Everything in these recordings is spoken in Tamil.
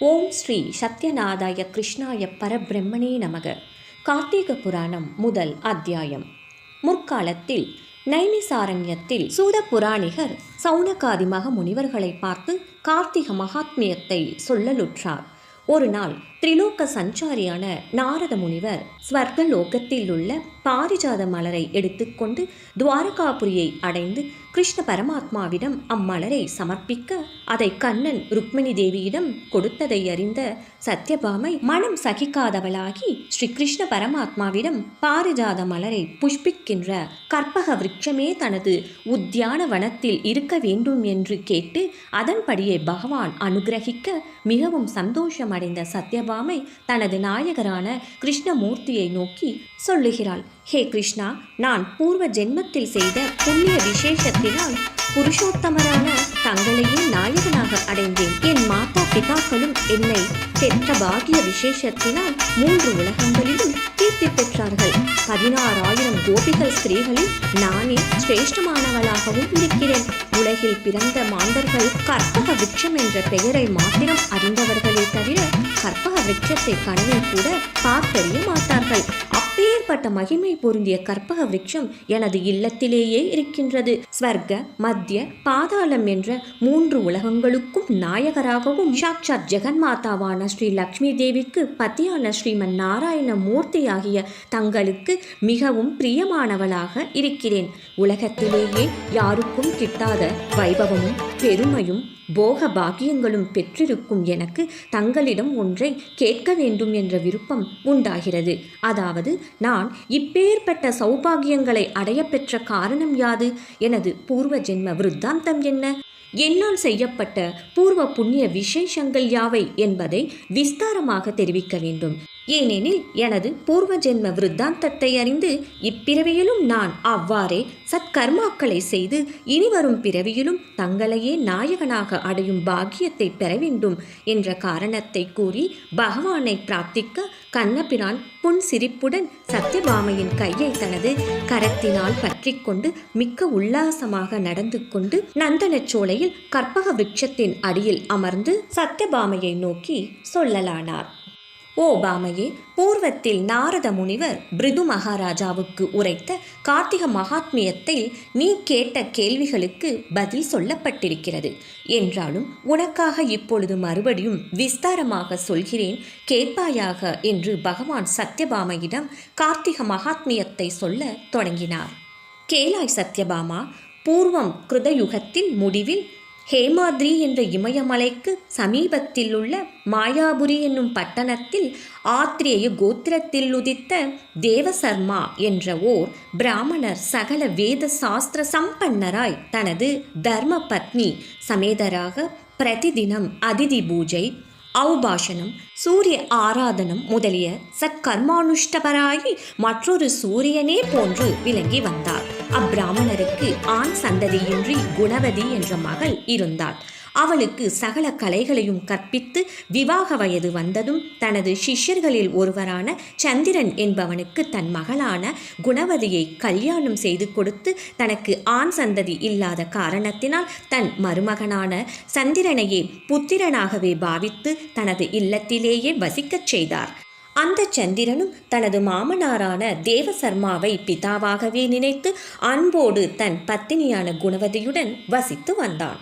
ஓம் ஸ்ரீ சத்யநாதாய கிருஷ்ணாய பரபிரம்மணே நமக. கார்த்திக புராணம் முதல் அத்தியாயம். முற்காலத்தில் நைமிசாரண்யத்தில் சூத புராணிகர் சௌனகாதி மக முனிவர்களை பார்த்து கார்த்திக மகாத்மியத்தை சொல்லலுற்றார். ஒரு நாள் திரிலோக சஞ்சாரியான நாரத முனிவர் ஸ்வர்கலோகத்தில் உள்ள பாரிஜாத மலரை எடுத்துக்கொண்டு துவாரகாபுரியை அடைந்து கிருஷ்ண பரமாத்மாவிடம் அம்மலரை சமர்ப்பிக்க அதை கண்ணன் ருக்மிணி தேவியிடம் கொடுத்ததை அறிந்த சத்யபாமை மனம் சகிக்காதவளாகி ஸ்ரீ கிருஷ்ண பரமாத்மாவிடம் பாரிஜாத மலரை புஷ்பிக்கின்ற கற்பக விருட்சமே தனது உத்தியான வனத்தில் இருக்க வேண்டும் என்று கேட்டு அதன்படியே பகவான் அனுகிரகிக்க மிகவும் சந்தோஷமடைந்த சத்யபாமை தனது நாயகரான கிருஷ்ணமூர்த்தியை நோக்கி சொல்லுகிறாள். ஹே கிருஷ்ணா, நான் பூர்வ ஜென்மத்தில் செய்த புண்ணிய விசேஷத்தினால் புருஷோத்தமரான தங்களையே நாயகனாக அடைந்தேன். என் மாதா பிதாக்களும் என்னை பெற்ற பாகிய விசேஷத்தினால் 3 உலகங்களிலும் கீர்த்தி பெற்றார்கள். 16,000 கோபிகள் ஸ்திரீகளில் நானே சிரேஷ்டமானவளாகவும் இருக்கிறேன். உலகில் பிறந்த மாந்தர்கள் கற்பக விருட்சம் என்ற பெயரை மாத்திரம் அறிந்தவர்களே தவிர கற்பக விருட்சத்தை கனவில் கூட பார்த்தறிய மாட்டார்கள். அப்பேற்பட்ட மகிமை பொருந்திய கற்பக விருட்சம் எனது இல்லத்திலேயே இருக்கின்றது. ஸ்வர்க, மத்திய, பாதாளம் என்ற 3 உலகங்களுக்கும் நாயகராகவும் சாட்சாத் ஜெகன்மாதாவான ஸ்ரீ லக்ஷ்மி தேவிக்கு பத்தியான ஸ்ரீமன் நாராயண மூர்த்தி ஆகிய தங்களுக்கு மிகவும் பிரியமானவளாக இருக்கிறேன். உலகத்திலேயே யாருக்கும் கிட்டாத வைபவமும் பெருமையும் போக பாக்கியங்களும் பெற்றிருக்கும் எனக்கு தங்களிடம் ஒன்றை கேட்க வேண்டும் என்ற விருப்பம் உண்டாகிறது. அதாவது, நான் இப்பேற்பட்ட சௌபாகியங்களை அடைய பெற்ற காரணம் யாது? எனது பூர்வ ஜென்ம விருத்தாந்தம் என்ன? என்னால் செய்யப்பட்ட பூர்வ புண்ணிய விசேஷங்கள் யாவை என்பதை விஸ்தாரமாக தெரிவிக்க வேண்டும். ஏனெனில் எனது பூர்வ ஜென்ம விருத்தாந்தத்தை அறிந்து இப்பிறவியிலும் நான் அவ்வாறே சத்கர்மாக்களை செய்து இனிவரும் பிறவியிலும் தங்களையே நாயகனாக அடையும் பாக்கியத்தை பெற வேண்டும் என்ற காரணத்தை கூறி பகவானை பிரார்த்திக்க கண்ணபிரான் புன்சிரிப்புடன் சத்யபாமையின் கையை தனது கரத்தினால் பற்றி கொண்டு மிக்க உல்லாசமாக நடந்து கொண்டு நந்தனச்சோலையில் கற்பக விருட்சத்தின் அடியில் அமர்ந்து சத்யபாமையை நோக்கி சொல்லலானார். ஓ பாமையே, பூர்வத்தில் நாரத முனிவர் பிருது மகாராஜாவுக்கு உரைத்த கார்த்திக மகாத்மியத்தை நீ கேட்ட கேள்விகளுக்கு பதில் சொல்லப்பட்டிருக்கிறது. என்றாலும் உனக்காக இப்பொழுது மறுபடியும் விஸ்தாரமாக சொல்கிறேன், கேட்பாயாக என்று பகவான் சத்யபாமையிடம் கார்த்திக மகாத்மியத்தை சொல்ல தொடங்கினார். கேளாய் சத்யபாமா, பூர்வம் கிருதயுகத்தின் முடிவில் ஹேமாத்ரி என்ற இமயமலைக்கு சமீபத்தில் உள்ள மாயாபுரி என்னும் பட்டணத்தில் ஆத்ரேய கோத்திரத்தில் உதித்த தேவசர்மா என்ற ஓர் பிராமணர் சகல வேத சாஸ்திர சம்பன்னராய் தனது தர்ம பத்னி சமேதராக பிரதிதினம் அதிதி பூஜை, ஔபாசனம், சூரிய ஆராதனம் முதலிய சத்கர்மானுஷ்டபராயி மற்றொரு சூரியனே போன்று விளங்கி வந்தார். அப்பிராமணருக்கு ஆண் சந்ததியின்றி குணவதி என்ற மகள் இருந்தாள். அவளுக்கு சகல கலைகளையும் கற்பித்து விவாக வயது வந்ததும் தனது சிஷ்யர்களில் ஒருவரான சந்திரன் என்பவனுக்கு தன் மகளான குணவதியை கல்யாணம் செய்து கொடுத்து தனக்கு ஆண் சந்ததி இல்லாத காரணத்தினால் தன் மருமகனான சந்திரனையே புத்திரனாகவே பாவித்து தனது இல்லத்திலேயே வசிக்கச் செய்தார். அந்த சந்திரனும் தனது மாமனாரான தேவசர்மாவை பிதாவாகவே நினைத்து அன்போடு தன் பத்தினியான குணவதியுடன் வசித்து வந்தான்.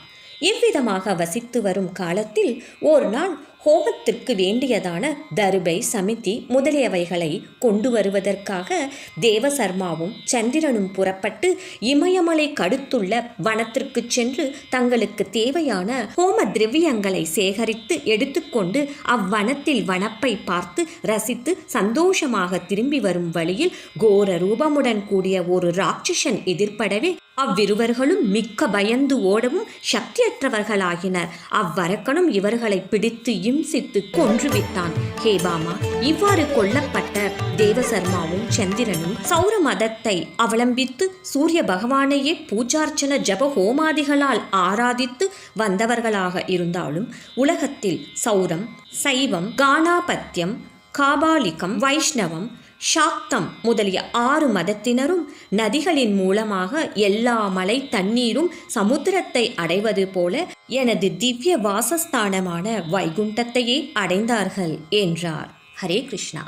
இவ்விதமாக வசித்து வரும் காலத்தில் ஒரு நாள் ஹோமத்திற்கு வேண்டியதான தருபை, சமிதி முதலியவைகளை கொண்டு வருவதற்காக தேவசர்மாவும் சந்திரனும் புறப்பட்டு இமயமலை கடுத்துள்ள வனத்திற்கு சென்று தங்களுக்கு தேவையான ஹோம திரவியங்களை சேகரித்து எடுத்துக்கொண்டு அவ்வனத்தில் வனப்பை பார்த்து ரசித்து சந்தோஷமாக திரும்பி வரும் வழியில் கோர ரூபமுடன் கூடிய ஒரு ராட்சசன் எதிர்படவே அவ்விருவர்களும் மிக்க பயந்து ஓடவும் சக்தியற்றவர்களாகினர். அவ்வரக்கனும் இவர்களை பிடித்து இம்சித்து கொன்றுவிட்டான். ஹேபாமா, இவ்வாறு கொல்லப்பட்ட தேவசர்மாவும் சந்திரனும் சௌர மதத்தை அவலம்பித்து சூரிய பகவானையே பூஜார்ச்சன ஜப ஹோமாதிகளால் ஆராதித்து வந்தவர்களாக இருந்தாலும் உலகத்தில் சௌரம், சைவம், கானாபத்தியம், காபாலிகம், வைஷ்ணவம், சாக்தம் முதலிய 6 மதத்தினரும் நதிகளின் மூலமாக எல்லா மலை தண்ணீரும் சமுத்திரத்தை அடைவது போல எனது திவ்ய வாசஸ்தானமான வைகுண்டத்தையே அடைந்தார்கள் என்றார். ஹரே கிருஷ்ணா.